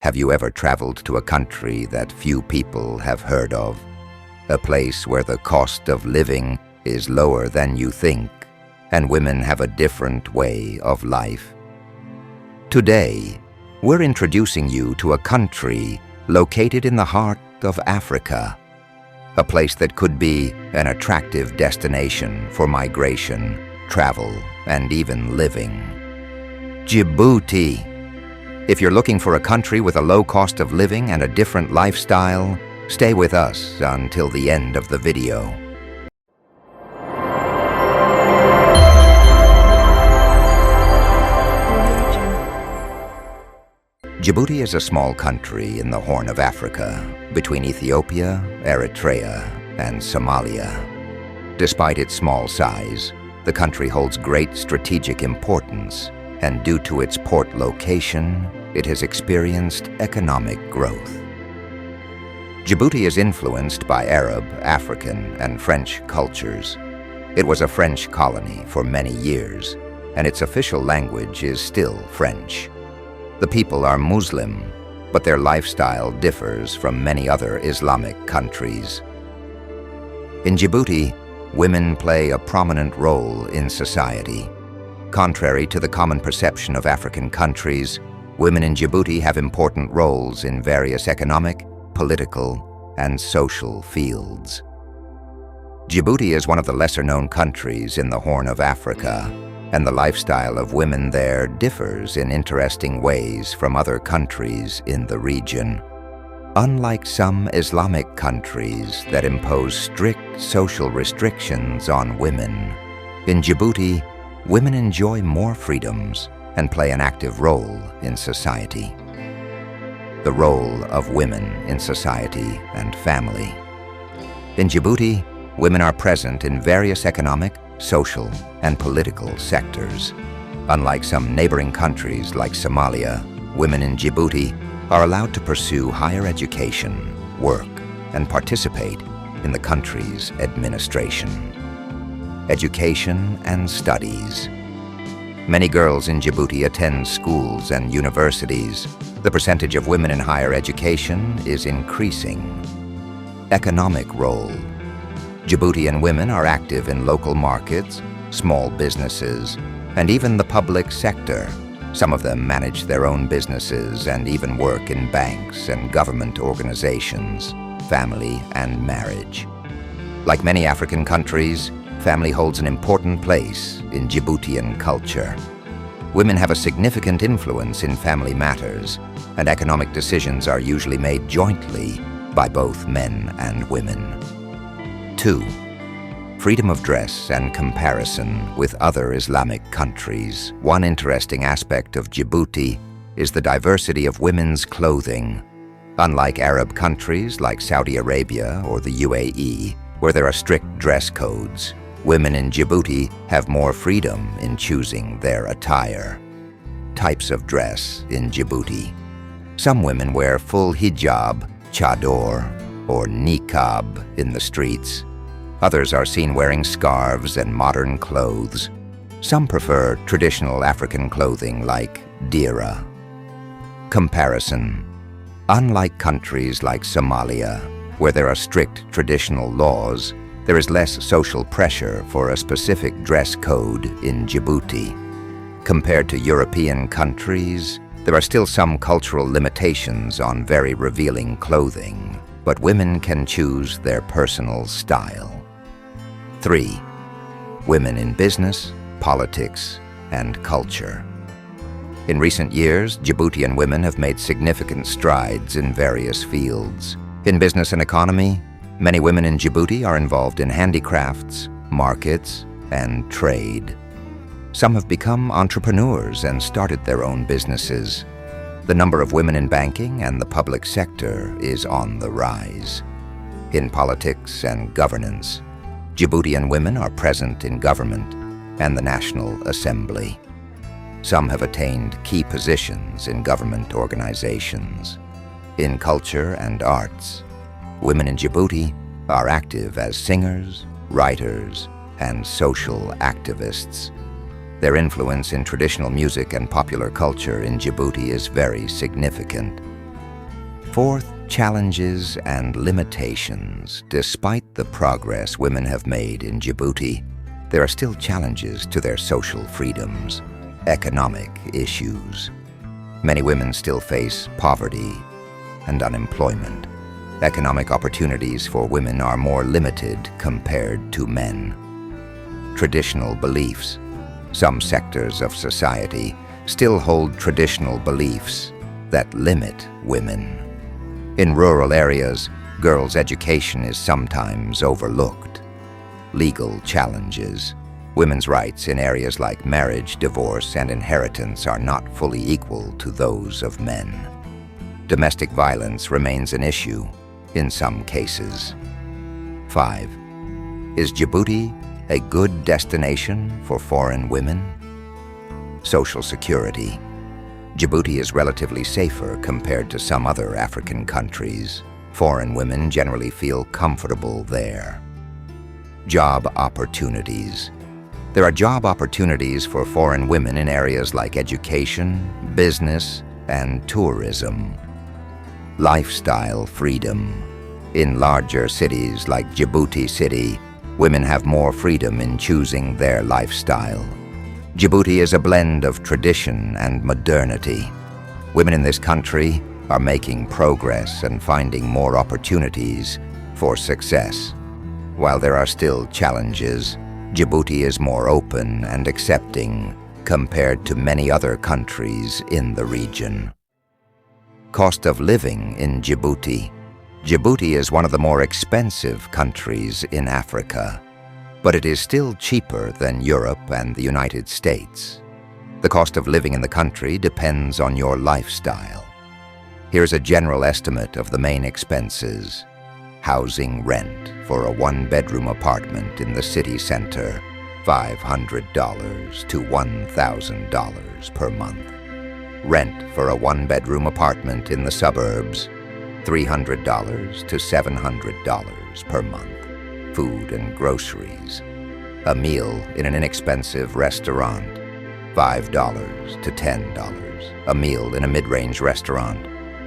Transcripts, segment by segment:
Have you ever traveled to a country that few people have heard of? A place where the cost of living is lower than you think, and women have a different way of life. Today, we're introducing you to a country located in the heart of Africa, a place that could be an attractive destination for migration, travel, and even living. Djibouti. If you're looking for a country with a low cost of living and a different lifestyle, stay with us until the end of the video. Djibouti is a small country in the Horn of Africa, between Ethiopia, Eritrea, and Somalia. Despite its small size, the country holds great strategic importance, and due to its port location, it has experienced economic growth. Djibouti is influenced by Arab, African, and French cultures. It was a French colony for many years, and its official language is still French. The people are Muslim, but their lifestyle differs from many other Islamic countries. In Djibouti, women play a prominent role in society. Contrary to the common perception of African countries, women in Djibouti have important roles in various economic, political, and social fields. Djibouti is one of the lesser-known countries in the Horn of Africa, and the lifestyle of women there differs in interesting ways from other countries in the region. Unlike some Islamic countries that impose strict social restrictions on women, in Djibouti, women enjoy more freedoms and play an active role in society. The role of women in society and family. In Djibouti, women are present in various economic, social, and political sectors. Unlike some neighboring countries like Somalia, women in Djibouti are allowed to pursue higher education, work, and participate in the country's administration. Education and studies. Many girls in Djibouti attend schools and universities. The percentage of women in higher education is increasing. Economic role. Djiboutian women are active in local markets, small businesses, and even the public sector. Some of them manage their own businesses and even work in banks and government organizations, family and marriage. Like many African countries, family holds an important place in Djiboutian culture. Women have a significant influence in family matters, and economic decisions are usually made jointly by both men and women. 2. Freedom of dress and comparison with other Islamic countries. One interesting aspect of Djibouti is the diversity of women's clothing. Unlike Arab countries like Saudi Arabia or the UAE, where there are strict dress codes, women in Djibouti have more freedom in choosing their attire. Types of dress in Djibouti. Some women wear full hijab, chador, or niqab in the streets. Others are seen wearing scarves and modern clothes. Some prefer traditional African clothing like dira. Comparison. Unlike countries like Somalia, where there are strict traditional laws, there is less social pressure for a specific dress code in Djibouti. Compared to European countries, there are still some cultural limitations on very revealing clothing, but women can choose their personal style. 3. Women in business, politics, and culture. In recent years, Djiboutian women have made significant strides in various fields. In business and economy, many women in Djibouti are involved in handicrafts, markets, and trade. Some have become entrepreneurs and started their own businesses. The number of women in banking and the public sector is on the rise. In politics and governance, Djiboutian women are present in government and the National Assembly. Some have attained key positions in government organizations. In culture and arts, women in Djibouti are active as singers, writers, and social activists. Their influence in traditional music and popular culture in Djibouti is very significant. Fourth, challenges and limitations. Despite the progress women have made in Djibouti, there are still challenges to their social freedoms, economic issues. Many women still face poverty and unemployment. Economic opportunities for women are more limited compared to men. Traditional beliefs. Some sectors of society still hold traditional beliefs that limit women. In rural areas, girls' education is sometimes overlooked. Legal challenges. Women's rights in areas like marriage, divorce, and inheritance are not fully equal to those of men. Domestic violence remains an issue in some cases. 5. Is Djibouti a good destination for foreign women? Social security. Djibouti is relatively safer compared to some other African countries. Foreign women generally feel comfortable there. Job opportunities. There are job opportunities for foreign women in areas like education, business, and tourism. Lifestyle freedom. In larger cities like Djibouti City, women have more freedom in choosing their lifestyle. Djibouti is a blend of tradition and modernity. Women in this country are making progress and finding more opportunities for success. While there are still challenges, Djibouti is more open and accepting compared to many other countries in the region. Cost of living in Djibouti. Djibouti is one of the more expensive countries in Africa, but it is still cheaper than Europe and the United States. The cost of living in the country depends on your lifestyle. Here's a general estimate of the main expenses. Housing rent for a one-bedroom apartment in the city center, $500 to $1,000 per month. Rent for a one-bedroom apartment in the suburbs, $300 to $700 per month. Food and groceries. A meal in an inexpensive restaurant, $5 to $10. A meal in a mid-range restaurant,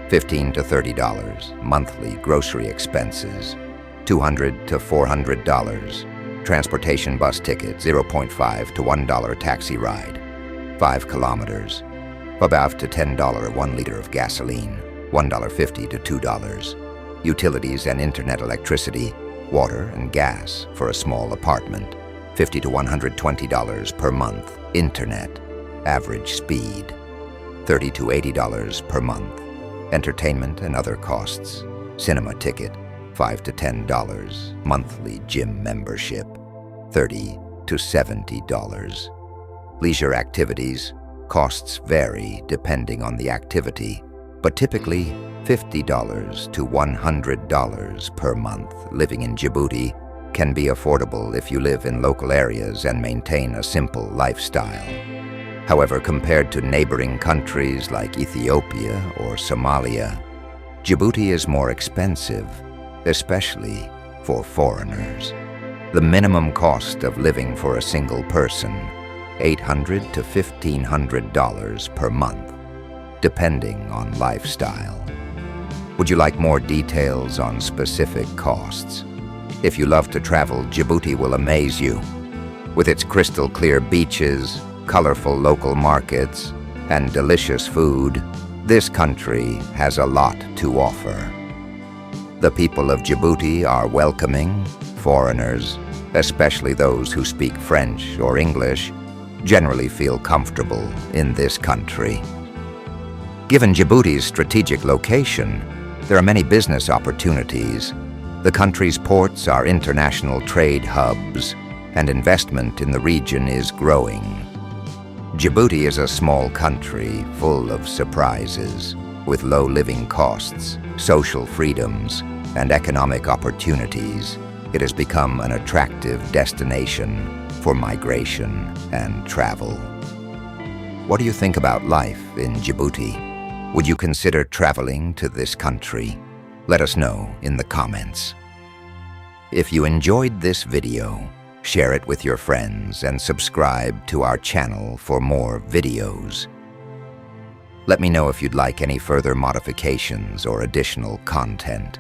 $15 to $30. Monthly grocery expenses, $200 to $400. Transportation bus ticket, $0.5 to $1 taxi ride, 5 kilometers. About to $10 1 liter of gasoline, $1.50 to $2. Utilities and internet electricity, water and gas for a small apartment, $50 to $120 per month. Internet, average speed, $30 to $80 per month. Entertainment and other costs, cinema ticket, $5 to $10. Monthly gym membership, $30 to $70. Leisure activities, costs vary depending on the activity, but typically $50 to $100 per month. Living in Djibouti can be affordable if you live in local areas and maintain a simple lifestyle. However, compared to neighboring countries like Ethiopia or Somalia, Djibouti is more expensive, especially for foreigners. The minimum cost of living for a single person, $800 to $1,500 per month, depending on lifestyle. Would you like more details on specific costs? If you love to travel, Djibouti will amaze you. With its crystal clear beaches, colorful local markets, and delicious food, this country has a lot to offer. The people of Djibouti are welcoming. Foreigners, especially those who speak French or English, generally feel comfortable in this country. Given Djibouti's strategic location, there are many business opportunities. The country's ports are international trade hubs, and investment in the region is growing. Djibouti is a small country full of surprises, with low living costs, social freedoms, and economic opportunities. It has become an attractive destination for migration and travel. What do you think about life in Djibouti? Would you consider traveling to this country? Let us know in the comments. If you enjoyed this video, share it with your friends and subscribe to our channel for more videos. Let me know if you'd like any further modifications or additional content.